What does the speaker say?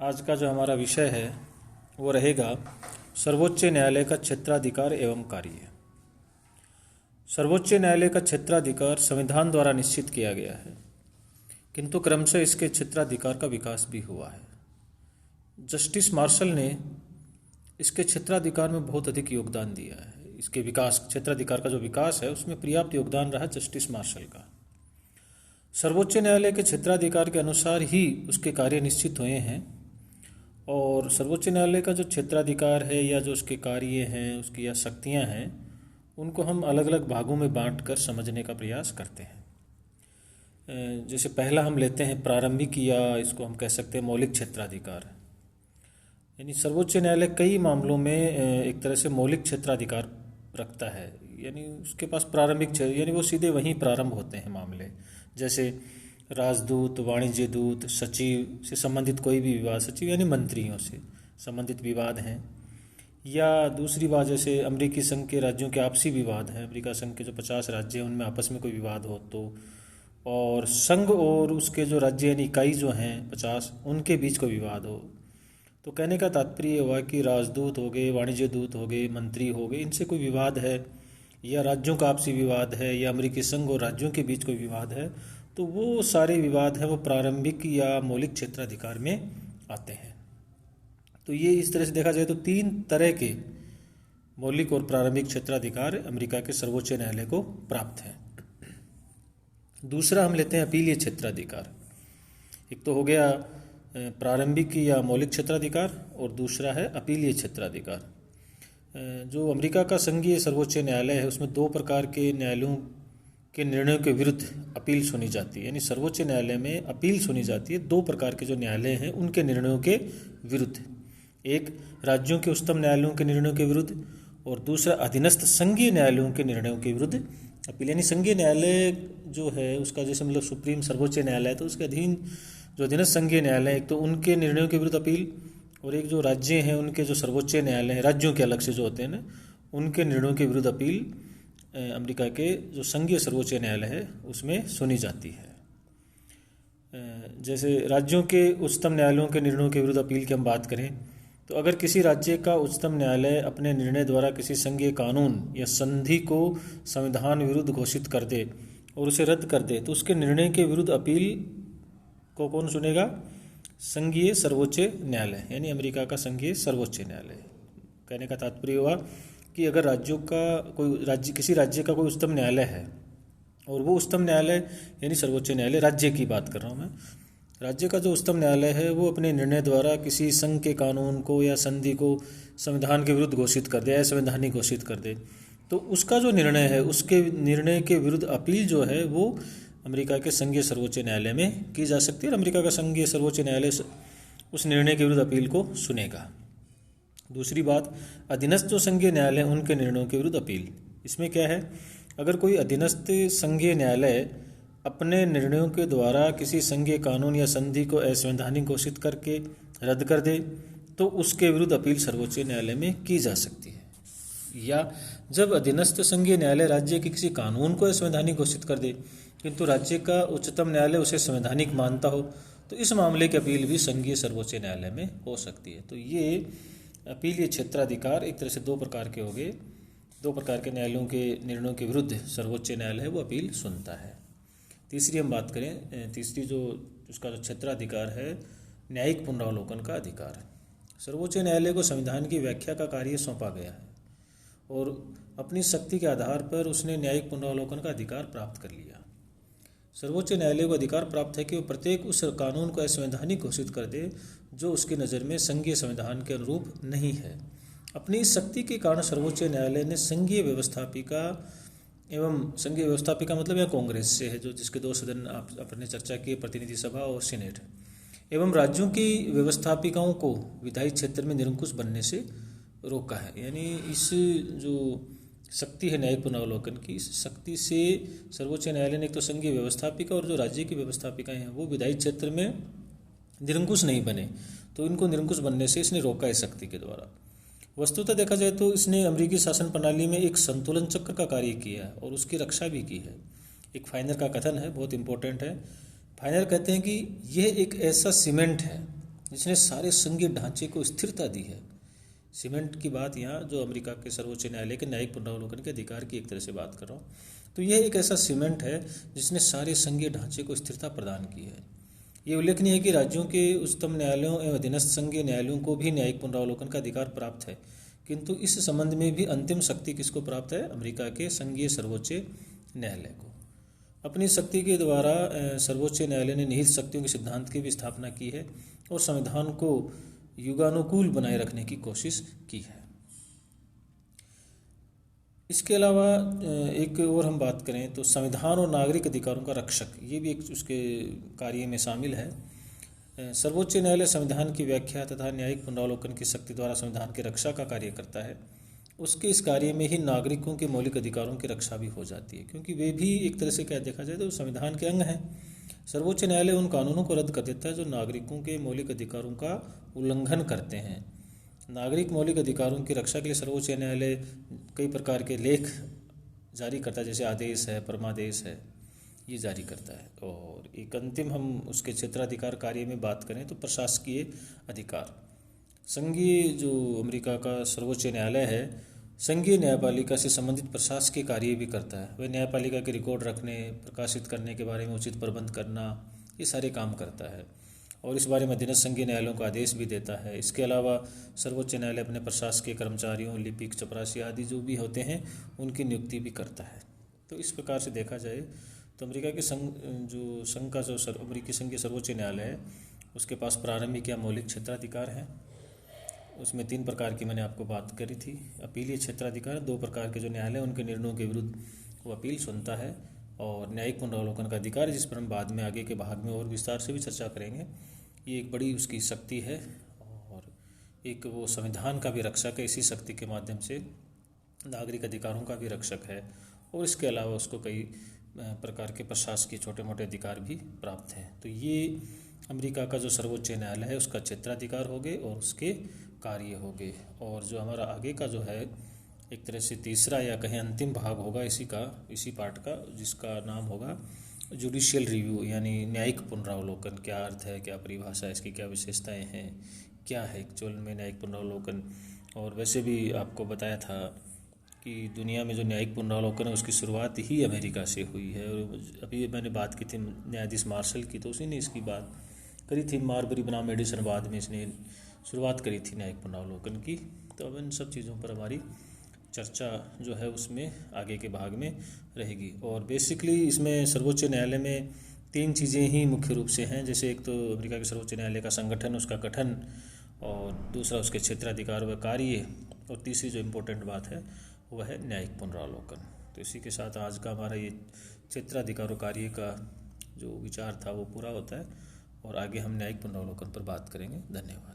आज का जो हमारा विषय है वो रहेगा सर्वोच्च न्यायालय का क्षेत्राधिकार एवं कार्य। सर्वोच्च न्यायालय का क्षेत्राधिकार संविधान द्वारा निश्चित किया गया है, किंतु क्रमशः इसके क्षेत्राधिकार का विकास भी हुआ है। जस्टिस मार्शल ने इसके क्षेत्राधिकार में बहुत अधिक योगदान दिया है। इसके विकास, क्षेत्राधिकार का जो विकास है उसमें पर्याप्त योगदान रहा जस्टिस मार्शल का। सर्वोच्च न्यायालय के क्षेत्राधिकार के अनुसार ही उसके कार्य निश्चित हुए हैं और सर्वोच्च न्यायालय का जो क्षेत्राधिकार है या जो उसके कार्य हैं, उसकी या शक्तियां हैं, उनको हम अलग अलग भागों में बांटकर समझने का प्रयास करते हैं। जैसे पहला हम लेते हैं प्रारंभिक, या इसको हम कह सकते हैं मौलिक क्षेत्राधिकार। यानी सर्वोच्च न्यायालय कई मामलों में एक तरह से मौलिक क्षेत्राधिकार रखता है, यानी उसके पास प्रारंभिक यानी वो सीधे वहीं प्रारंभ होते हैं मामले। जैसे राजदूत, वाणिज्य दूत, सचिव से संबंधित कोई भी विवाद, सचिव यानी मंत्रियों से संबंधित विवाद हैं, या दूसरी बात जैसे अमेरिकी संघ के राज्यों के आपसी विवाद हैं। अमेरिका संघ के जो 50 राज्य हैं उनमें आपस में कोई विवाद हो तो, और संघ और उसके जो राज्य यानी इकाई जो हैं 50, उनके बीच कोई विवाद हो तो कहने का तात्पर्य हुआ कि राजदूत हो गए, वाणिज्य दूत हो गए, मंत्री हो गए, इनसे कोई विवाद है, या राज्यों का आपसी विवाद है, या अमेरिकी संघ और राज्यों के बीच कोई विवाद है, तो वो सारे विवाद हैं वो प्रारंभिक या मौलिक क्षेत्राधिकार में आते हैं। तो ये इस तरह से देखा जाए तो 3 तरह के मौलिक और प्रारंभिक क्षेत्राधिकार अमेरिका के सर्वोच्च न्यायालय को प्राप्त हैं। दूसरा हम लेते हैं अपीलीय क्षेत्राधिकार। एक तो हो गया प्रारंभिक या मौलिक क्षेत्राधिकार और दूसरा है अपीलीय क्षेत्राधिकार। जो अमेरिका का संघीय सर्वोच्च न्यायालय है उसमें 2 प्रकार के न्यायालयों के निर्णयों के विरुद्ध अपील सुनी जाती है। यानी सर्वोच्च न्यायालय में अपील सुनी जाती है 2 प्रकार के जो न्यायालय हैं उनके निर्णयों के विरुद्ध। एक राज्यों के उच्चतम न्यायालयों के निर्णयों के विरुद्ध और दूसरा अधीनस्थ संघीय न्यायालयों के निर्णयों के विरुद्ध अपील। यानी संघीय न्यायालय जो है उसका जैसे मतलब सुप्रीम सर्वोच्च न्यायालय है तो उसके अधीन जो अधीनस्थ संघीय न्यायालय, एक तो उनके निर्णयों के विरुद्ध अपील, और एक जो राज्य हैं उनके जो सर्वोच्च न्यायालय हैं, राज्यों के अलग से जो होते हैं ना, उनके निर्णयों के विरुद्ध अपील अमेरिका के जो संघीय सर्वोच्च न्यायालय है उसमें सुनी जाती है। जैसे राज्यों के उच्चतम न्यायालयों के निर्णयों के विरुद्ध अपील की हम बात करें तो अगर किसी राज्य का उच्चतम न्यायालय अपने निर्णय द्वारा किसी संघीय कानून या संधि को संविधान विरुद्ध घोषित कर दे और उसे रद्द कर दे तो उसके निर्णय के विरुद्ध अपील को कौन सुनेगा? संघीय सर्वोच्च न्यायालय, यानी अमेरिका का संघीय सर्वोच्च न्यायालय। कहने का तात्पर्य हुआ कि अगर राज्यों का कोई राज्य, किसी राज्य का कोई उच्चतम न्यायालय है और वो उच्चतम न्यायालय यानी सर्वोच्च न्यायालय, राज्य की बात कर रहा हूँ मैं, राज्य का जो उच्चतम न्यायालय है वो अपने निर्णय द्वारा किसी संघ के कानून को या संधि को संविधान के विरुद्ध घोषित कर दे, असंवैधानिक घोषित कर दे, तो उसका जो निर्णय है उसके निर्णय के विरुद्ध अपील जो है वो अमेरिका के संघीय सर्वोच्च न्यायालय में की जा सकती है और अमेरिका का संघीय सर्वोच्च न्यायालय उस निर्णय के विरुद्ध अपील को सुनेगा। दूसरी बात, अधीनस्थ जो संघीय न्यायालय उनके निर्णयों के विरुद्ध अपील। इसमें क्या है, अगर कोई अधीनस्थ संघीय न्यायालय अपने निर्णयों के द्वारा किसी संघीय कानून या संधि को असंवैधानिक घोषित करके रद्द कर दे तो उसके विरुद्ध अपील सर्वोच्च न्यायालय में की जा सकती है। या जब अधीनस्थ संघीय न्यायालय राज्य के किसी कानून को असंवैधानिक घोषित कर दे किंतु राज्य का उच्चतम न्यायालय उसे संवैधानिक मानता हो तो इस मामले की अपील भी संघीय सर्वोच्च न्यायालय में हो सकती है। तो ये अपीलीय क्षेत्राधिकार एक तरह से 2 प्रकार के हो गए। 2 प्रकार के न्यायालयों के निर्णयों के विरुद्ध सर्वोच्च न्यायालय है वो अपील सुनता है। तीसरी हम बात करें, तीसरी जो उसका जो क्षेत्राधिकार है न्यायिक पुनरावलोकन का अधिकार। सर्वोच्च न्यायालय को संविधान की व्याख्या का कार्य सौंपा गया है और अपनी शक्ति के आधार पर उसने न्यायिक पुनरावलोकन का अधिकार प्राप्त कर लिया। सर्वोच्च न्यायालय को अधिकार प्राप्त है कि वो प्रत्येक उस कानून को असंवैधानिक घोषित कर दे जो उसकी नज़र में संघीय संविधान के अनुरूप नहीं है। अपनी इस शक्ति के कारण सर्वोच्च न्यायालय ने संघीय व्यवस्थापिका एवं संघीय व्यवस्थापिका मतलब यह कांग्रेस से है, जो जिसके 2 सदन आप अपने चर्चा किए, प्रतिनिधि सभा और सीनेट, एवं राज्यों की व्यवस्थापिकाओं को विधायी क्षेत्र में निरंकुश बनने से रोका है। यानी इस जो शक्ति है न्यायिक पुनरावलोकन की, इस शक्ति से सर्वोच्च न्यायालय ने एक तो संघीय व्यवस्थापिका और जो राज्य की व्यवस्थापिकाएं हैं वो विधायी क्षेत्र में निरंकुश नहीं बने, तो इनको निरंकुश बनने से इसने रोका इस शक्ति के द्वारा। वस्तुतः देखा जाए तो इसने अमेरिकी शासन प्रणाली में एक संतुलन चक्र का कार्य किया है और उसकी रक्षा भी की है। एक फाइनर का कथन है, बहुत इंपॉर्टेंट है। फाइनर कहते हैं कि यह एक ऐसा सीमेंट है जिसने सारे संघीय ढांचे को स्थिरता दी है। सीमेंट की बात यहाँ जो अमेरिका के सर्वोच्च न्यायालय के न्यायिक पुनरावलोकन के अधिकार की एक तरह से बात कर रहा हूँ। तो यह एक ऐसा सीमेंट है जिसने सारे संघीय ढांचे को स्थिरता प्रदान की है। ये उल्लेखनीय है कि राज्यों के उच्चतम न्यायालयों एवं अधीनस्थ संघीय न्यायालयों को भी न्यायिक पुनरावलोकन का अधिकार प्राप्त है, किंतु इस संबंध में भी अंतिम शक्ति किसको प्राप्त है? अमेरिका के संघीय सर्वोच्च न्यायालय को। अपनी शक्ति के द्वारा सर्वोच्च न्यायालय ने निहित शक्तियों के सिद्धांत की भी स्थापना की है और संविधान को युगानुकूल बनाए रखने की कोशिश की है। इसके अलावा एक और हम बात करें तो संविधान और नागरिक अधिकारों का रक्षक, ये भी एक उसके कार्य में शामिल है। सर्वोच्च न्यायालय संविधान की व्याख्या तथा न्यायिक पुनरावलोकन की शक्ति द्वारा संविधान की रक्षा का कार्य करता है। उसके इस कार्य में ही नागरिकों के मौलिक अधिकारों की रक्षा भी हो जाती है, क्योंकि वे भी एक तरह से क्या देखा जाए तो संविधान के अंग हैं। सर्वोच्च न्यायालय उन कानूनों को रद्द कर देता है जो नागरिकों के मौलिक अधिकारों का उल्लंघन करते हैं। नागरिक मौलिक अधिकारों की रक्षा के लिए सर्वोच्च न्यायालय कई प्रकार के लेख जारी करता है, जैसे आदेश है, परमादेश है, ये जारी करता है। और एक अंतिम हम उसके क्षेत्राधिकार कार्य में बात करें तो प्रशासकीय अधिकार, संघीय जो अमेरिका का सर्वोच्च न्यायालय है संघीय न्यायपालिका से संबंधित प्रशासकीय कार्य भी करता है। वह न्यायपालिका के रिकॉर्ड रखने, प्रकाशित करने के बारे में उचित प्रबंध करना, ये सारे काम करता है और इस बारे में अधीनस्थ संघीय न्यायालयों को आदेश भी देता है। इसके अलावा सर्वोच्च न्यायालय अपने प्रशासकीय कर्मचारियों, लिपिक, चपरासी आदि जो भी होते हैं उनकी नियुक्ति भी करता है। तो इस प्रकार से देखा जाए तो अमेरिका के संघ का जो अमेरिकी संघ के सर्वोच्च न्यायालय है उसके पास प्रारंभिक या मौलिक क्षेत्राधिकार हैं। उसमें 3 प्रकार की मैंने आपको बात करी थी। अपीलीय क्षेत्राधिकार, 2 प्रकार के जो न्यायालय उनके निर्णयों के विरुद्ध वो अपील सुनता है, और न्यायिक पुनरावलोकन का अधिकार जिस पर हम बाद में आगे के भाग में और विस्तार से भी चर्चा करेंगे। ये एक बड़ी उसकी शक्ति है और एक वो संविधान का भी रक्षक है। इसी शक्ति के माध्यम से नागरिक अधिकारों का भी रक्षक है और इसके अलावा उसको कई प्रकार के प्रशासकीय छोटे मोटे अधिकार भी प्राप्त हैं। तो ये अमेरिका का जो सर्वोच्च न्यायालय है उसका क्षेत्राधिकार हो गए और उसके कार्य हो गए। और जो हमारा आगे का जो है एक तरह से तीसरा या कहीं अंतिम भाग होगा इसी पार्ट का, जिसका नाम होगा जुडिशियल रिव्यू, यानी न्यायिक पुनरावलोकन। क्या अर्थ है, क्या परिभाषा है, इसकी क्या विशेषताएं हैं, क्या है एक्चुअल में न्यायिक पुनरावलोकन। और वैसे भी आपको बताया था कि दुनिया में जो न्यायिक पुनरावलोकन है उसकी शुरुआत ही अमेरिका से हुई है। और अभी मैंने बात की थी न्यायाधीश मार्शल की, तो उसी ने इसकी बात करी थी। मार्बरी बनाम एडिसन बाद में इसने शुरुआत करी थी न्यायिक पुनरावलोकन की। तो अब इन सब चीज़ों पर हमारी चर्चा जो है उसमें आगे के भाग में रहेगी। और बेसिकली इसमें सर्वोच्च न्यायालय में 3 चीज़ें ही मुख्य रूप से हैं। जैसे एक तो अमेरिका के सर्वोच्च न्यायालय का संगठन, उसका गठन, और दूसरा उसके क्षेत्राधिकार व कार्य, और तीसरी जो इम्पोर्टेंट बात है वह है न्यायिक पुनरावलोकन। तो इसी के साथ आज का हमारा ये क्षेत्राधिकार कार्य का जो विचार था वो पूरा होता है और आगे हम न्यायिक पुनरावलोकन पर बात करेंगे। धन्यवाद।